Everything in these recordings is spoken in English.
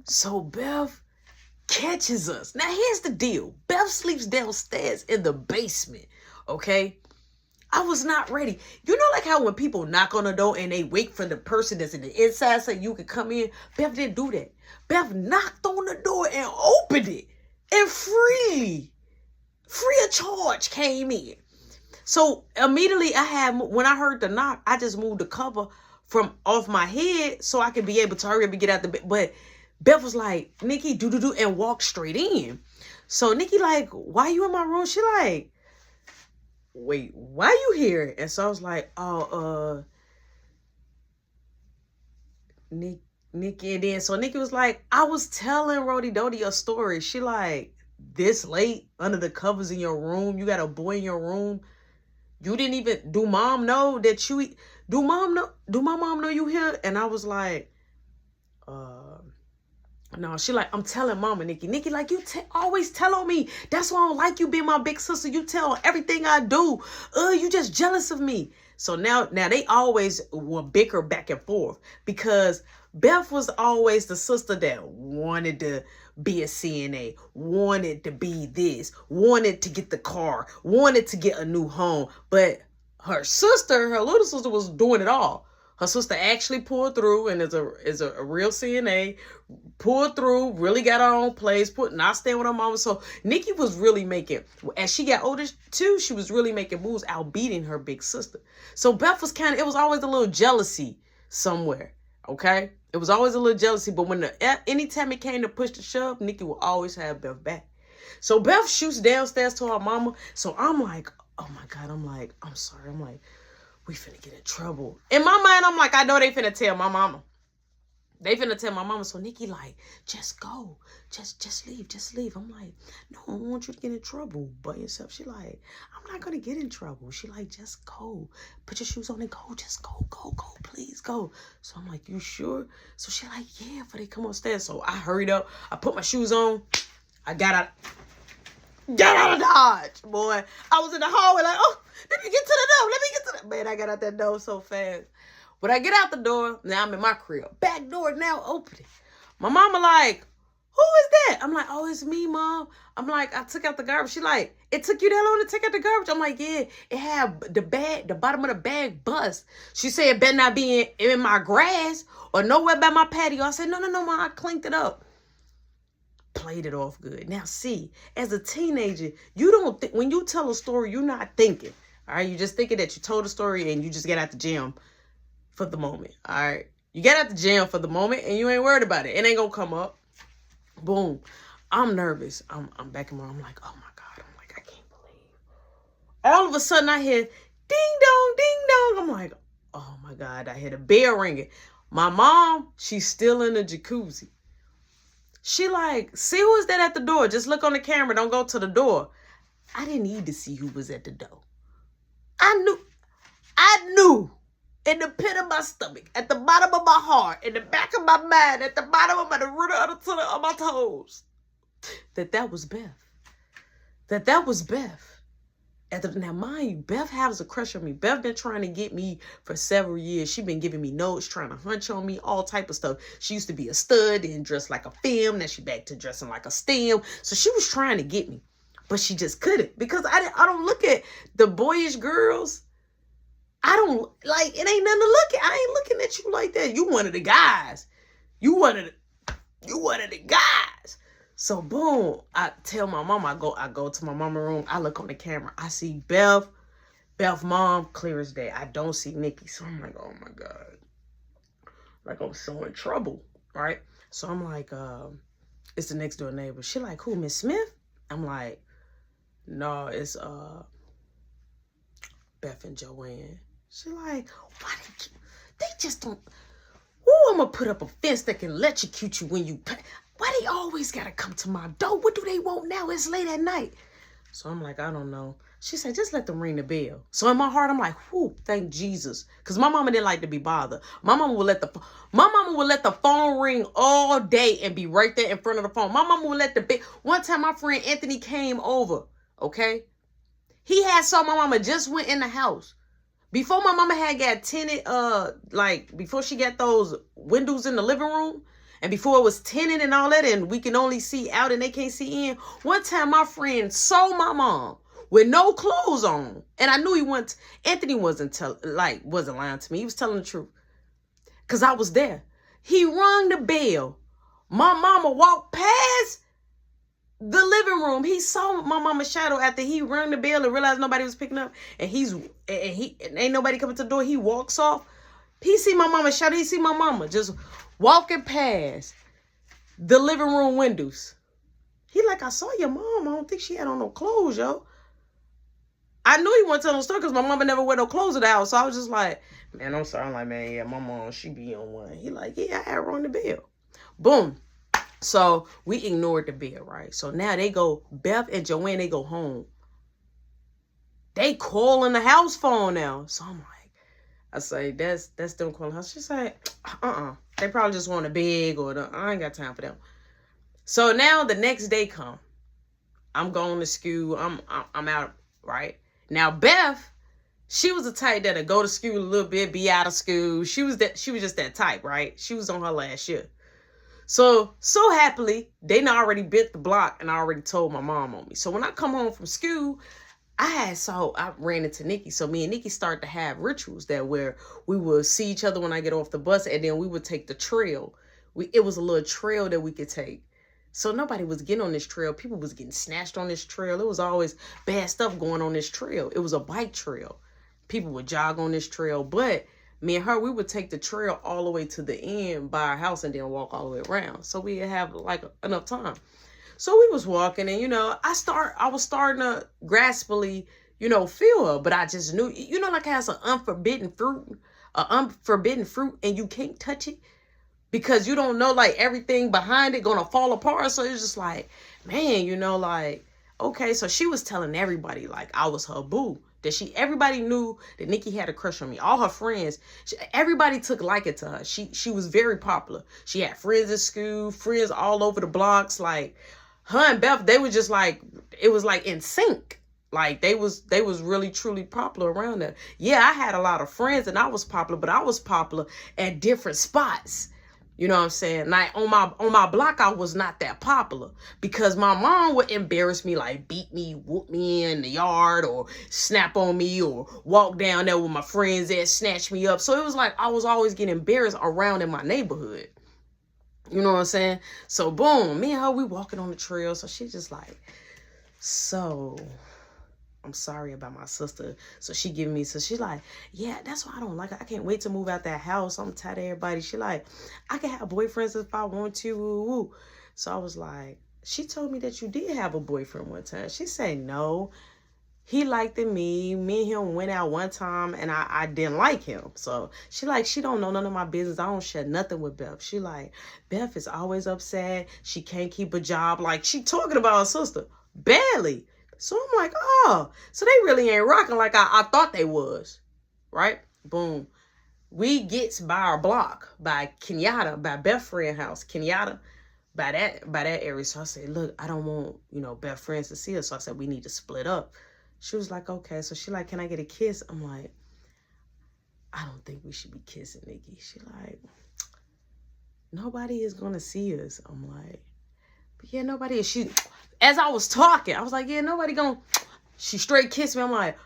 So Beth catches us. Now here's the deal. Beth sleeps downstairs in the basement, okay? I was not ready. You know, like how when people knock on the door and they wait for the person that's in the inside so you can come in? Beth didn't do that. Beth knocked on the door and opened it. And free of charge, came in. So immediately when I heard the knock, I just moved the cover from off my head so I could be able to hurry up and get out the bed. But Beth was like, Nikki, do, and walk straight in. So Nikki like, why you in my room? She like, wait, why you here? And so I was like, Nikki. And then so Nikki was like, I was telling Rody Dodie a story. She like, this late under the covers in your room, you got a boy in your room. You didn't even, do mom know that you, do my mom know you here? And I was like, no. She like, I'm telling mama, Nikki. Nikki like, you always tell on me. That's why I don't like you being my big sister. You tell on everything I do. You just jealous of me. So now they always will bicker back and forth because Beth was always the sister that wanted to be a CNA, wanted to be this, wanted to get the car, wanted to get a new home. But her little sister was doing it all. Her sister actually pulled through and is a real CNA, pulled through, really got her own place, not staying with her mama. So Nikki was really making, as she got older too, she was really making moves out beating her big sister. So Beth was it was always a little jealousy somewhere, okay? It was always a little jealousy, but anytime it came to push the shove, Nikki would always have Beth back. So Beth shoots downstairs to her mama. So I'm like, oh my God, I'm sorry. I'm like, we finna get in trouble. In my mind, I'm like, I know they finna tell my mama. They finna tell my mama. So Nikki like, just go. Just leave. I'm like, no, I don't want you to get in trouble by yourself. She like, I'm not gonna get in trouble. She like, just go. Put your shoes on and go. Just go, please go. So I'm like, you sure? So she like, yeah, before they come upstairs. So I hurried up. I put my shoes on. I got out of Dodge, boy. I was in the hallway like, oh, let me get to the door. Man, I got out that door so fast. When I get out the door, now I'm in my crib. Back door now open. My mama like, who is that? I'm like, oh, it's me, Mom. I'm like, I took out the garbage. She like, it took you that long to take out the garbage? I'm like, yeah, it had the bottom of the bag bust. She said it better not be in my grass or nowhere by my patio. I said, no, Mom, I cleaned it up. Played it off good. Now, see, as a teenager, you don't think, when you tell a story, you're not thinking. All right, you just thinking that you told a story and you just get out the gym for the moment. All right, you get out the gym for the moment and you ain't worried about it. It ain't gonna come up. Boom. I'm nervous. I'm back in my room. I'm like, oh my God. I'm like, I can't believe. All of a sudden, I hear ding dong, ding dong. I'm like, oh my God. I hear the bell ringing. My mom, she's still in the jacuzzi. She like, see who is that at the door? Just look on the camera. Don't go to the door. I didn't need to see who was at the door. I knew in the pit of my stomach, at the bottom of my heart, in the back of my mind, at the bottom of the root of my toes, that was Beth. That was Beth. Now, mind you, Beth has a crush on me. Beth been trying to get me for several years. She been giving me notes, trying to hunch on me, all type of stuff. She used to be a stud and dressed like a femme. Now she back to dressing like a stem. So she was trying to get me, but she just couldn't because I don't look at the boyish girls. I don't like, it ain't nothing to look at. I ain't looking at you like that. You one of the guys. You one of the guys. So boom, I tell my mom, I go to my mama room. I look on the camera. I see Beth mom, clear as day. I don't see Nikki. So I'm like, oh my God. Like I'm so in trouble, right? So I'm like, it's the next door neighbor. She like, who, Miss Smith? I'm like, no, it's Beth and Joanne. She like, why did you, they just don't, I'm gonna put up a fence that can electrocute you when you pay. Why they always gotta come to my door? What do they want now? It's late at night. So I'm like, I don't know. She said, just let them ring the bell. So in my heart, I'm like, whoo, thank Jesus. Because my mama didn't like to be bothered. My mama would let the phone ring all day and be right there in front of the phone. My mama would let one time my friend Anthony came over, okay? He had saw my mama just went in the house. Before my mama had got tinted, before she got those windows in the living room, And before it was tenant and all that, and we can only see out and they can't see in. One time my friend saw my mom with no clothes on. And I knew he wasn't, Anthony wasn't lying to me. He was telling the truth. Because I was there. He rung the bell. My mama walked past the living room. He saw my mama's shadow after he rang the bell and realized nobody was picking up. And ain't nobody coming to the door. He walks off. He see my mama's shadow. He see my mama just walking past the living room windows. He like, I saw your mom. I don't think she had on no clothes, yo. I knew he wasn't telling the story because my mama never wear no clothes at the house. So I was just like, man, I'm sorry. I'm like, man, yeah, my mom, she be on one. He like, yeah, I had rung the bell. Boom. So we ignored the bell, right? So now they go, Beth and Joanne, they go home. They calling the house phone now. So I'm like, I say, that's them calling the house. She's like, they probably just want a big or I ain't got time for them. So now the next day come. I'm going to school. I'm out, right? Now Beth, she was the type that'd go to school a little bit, be out of school. She was just that type, right? She was on her last year. So happily, they done already bit the block and I already told my mom on me. So when I come home from school, I ran into Nikki. So me and Nikki started to have rituals that where we would see each other when I get off the bus and then we would take the trail. It was a little trail that we could take. So nobody was getting on this trail. People was getting snatched on this trail. It was always bad stuff going on this trail. It was a bike trail. People would jog on this trail. But me and her, we would take the trail all the way to the end by our house and then walk all the way around. So we'd have like enough time. So we was walking and, I was starting to graspfully, feel her. But I just knew, like it has an unforbidden fruit and you can't touch it. Because you don't know, like, everything behind it gonna fall apart. So it's just like, man, like, okay. So she was telling everybody, like, I was her boo. Everybody knew that Nikki had a crush on me. All her friends, everybody took liking to her. She was very popular. She had friends at school, friends all over the blocks. Like, her and Beth, they were just like, it was like in sync. Like, they was really, truly popular around there. Yeah, I had a lot of friends and I was popular, but I was popular at different spots. You know what I'm saying? Like on my block, I was not that popular because my mom would embarrass me, like beat me, whoop me in the yard or snap on me or walk down there with my friends and snatch me up. So it was like I was always getting embarrassed around in my neighborhood. You know what I'm saying? So boom, me and her, we walking on the trail. So she's just like, so I'm sorry about my sister. So she giving me, so she's like, yeah, that's why I don't like her. I can't wait to move out that house. I'm tired of everybody. She like, I can have boyfriends if I want to. Woo, woo. So I was like, she told me that you did have a boyfriend one time. She said, no, he liked me. Me and him went out one time and I didn't like him. So she like, she don't know none of my business. I don't share nothing with Beth. She like, Beth is always upset. She can't keep a job. Like, she talking about her sister. Barely. So I'm like, oh, so they really ain't rocking like I thought they was, right? Boom. We gets by our block, by Kenyatta, by Beth friend house, Kenyatta, by that area. So I said, look, I don't want, Beth friends to see us. So I said, we need to split up. She was like, okay. So she like, can I get a kiss? I'm like, I don't think we should be kissing, Nikki. She like, nobody is going to see us. I'm like, but yeah, nobody is. As I was talking, I was like, yeah, nobody gonna. She straight kissed me. I'm like,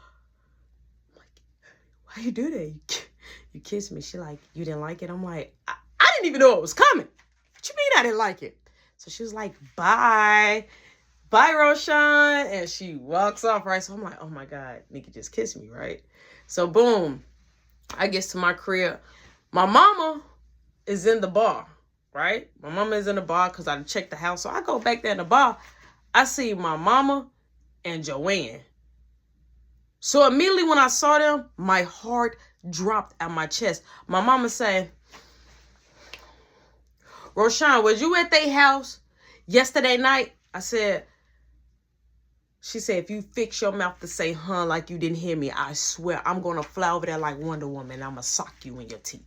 why you do that? You kissed me. She like, you didn't like it? I'm like, I didn't even know it was coming. What you mean I didn't like it? So she was like, bye. Bye, Roshan. And she walks off, right? So I'm like, oh my God, Nikki just kissed me, right? So boom, I get to my crib. My mama is in the bar, right? My mama is in the bar because I checked the house. So I go back there in the bar. I see my mama and Joanne. So immediately when I saw them, my heart dropped at my chest. My mama said, Roshan, was you at their house yesterday night? I said, she said, if you fix your mouth to say, huh, like you didn't hear me, I swear I'm going to fly over there like Wonder Woman and I'm going to sock you in your teeth.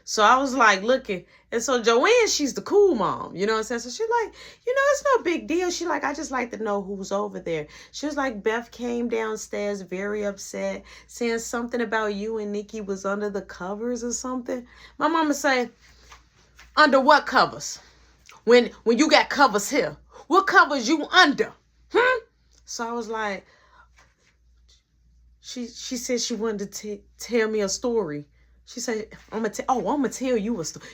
So I was like looking. And so Joanne, she's the cool mom. You know what I'm saying? So she's like, it's no big deal. She like, I just like to know who's over there. She was like, Beth came downstairs very upset, saying something about you and Nikki was under the covers or something. My mama said, under what covers? when you got covers here? What covers you under? So I was like, she said she wanted to tell me a story. She said, I'm gonna tell you a story.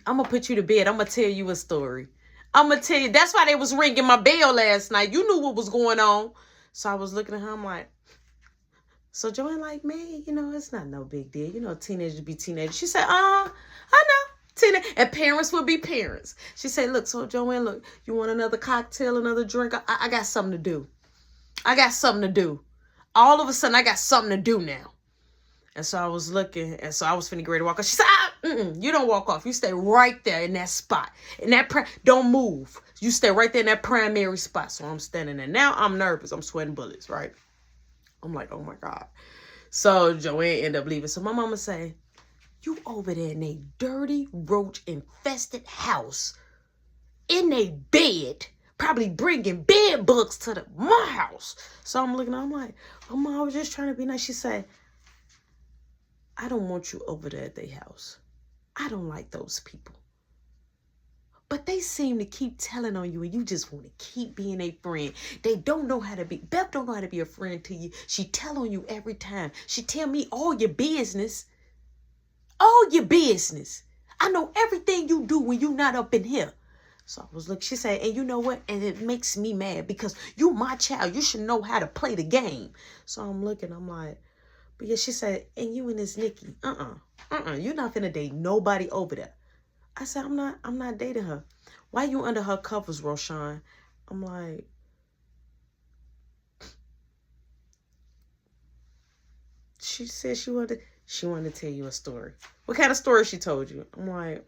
I'm gonna put you to bed. I'm gonna tell you a story. I'm gonna tell you. That's why they was ringing my bell last night. You knew what was going on. So I was looking at her. I'm like, so Joanne like, man, it's not no big deal. Teenagers be teenagers. She said, I know. And parents will be parents. She said, look, so Joanne, look, you want another cocktail, another drink? I got something to do. All of a sudden, I got something to do now. And so I was looking, and so I was finna get ready to walk off. She said, you don't walk off. You stay right there in that spot. Don't move. You stay right there in that primary spot. So I'm standing there. Now I'm nervous. I'm sweating bullets, right? I'm like, oh my God. So Joanne ended up leaving. So my mama say, you over there in a dirty, roach-infested house, in a bed, probably bringing bed bugs to my house. So I'm looking, I'm like, Mama, I was just trying to be nice. She said, I don't want you over there at their house. I don't like those people. But they seem to keep telling on you and you just want to keep being a friend. They don't know how to be. Beth don't know how to be a friend to you. She tell on you every time. She tell me all your business. All your business. I know everything you do when you not up in here. So I was looking. She said, and you know what? And it makes me mad because you my child. You should know how to play the game. So I'm looking. I'm like, but yeah, she said, and you and this Nikki. You're not finna date nobody over there. I said, I'm not dating her. Why you under her covers, Roshan? I'm like, she said she wanted to tell you a story. What kind of story she told you? I'm like,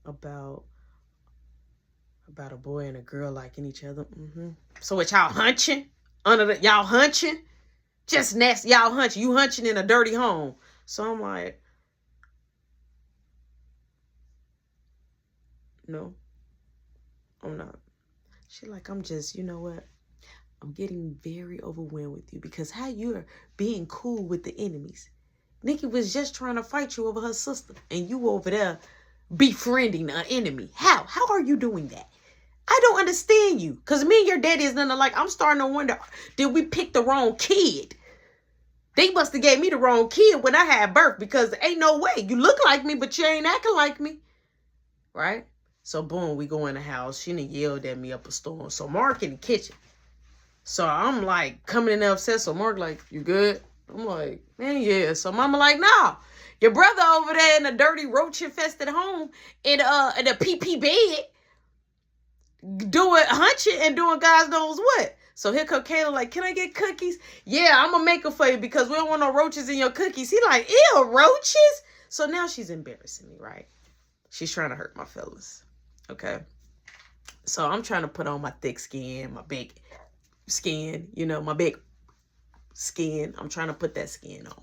about a boy and a girl liking each other. So what, y'all hunching? Y'all hunching? Just nasty. Y'all hunching. You hunching in a dirty home. So I'm like, no, I'm not. She like, I'm just, you know what? I'm getting very overwhelmed with you because how you're being cool with the enemies. Nikki was just trying to fight you over her sister and you over there befriending an enemy. How are you doing that? I don't understand you. Because me and your daddy is nothing like, I'm starting to wonder, did we pick the wrong kid? They must have gave me the wrong kid when I had birth because ain't no way. You look like me, but you ain't acting like me. Right? So boom, we go in the house. She done yelled at me up a storm. So Mark in the kitchen. So I'm like coming in there upset. So Mark like, you good? I'm like, man, yeah. So Mama like, nah. Your brother over there in a dirty roach-infested home in a PP bed doing hunching and doing God knows what. So here come Kayla like, can I get cookies? Yeah, I'm going to make them for you because we don't want no roaches in your cookies. He like, ew, roaches? So now she's embarrassing me, right? She's trying to hurt my feelings. Okay. So I'm trying to put on my thick skin, my big skin, my big skin. I'm trying to put that skin on.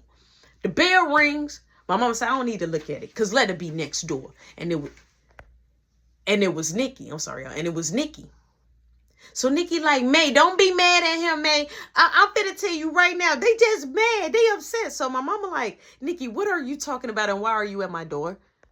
The bell rings. My mama said, I don't need to look at it because let it be next door. And it was Nikki. I'm sorry, y'all. And it was Nikki. So Nikki like, May, don't be mad at him, May. I'm finna tell you right now. They just mad. They upset. So my mama like, Nikki, what are you talking about and why are you at my door?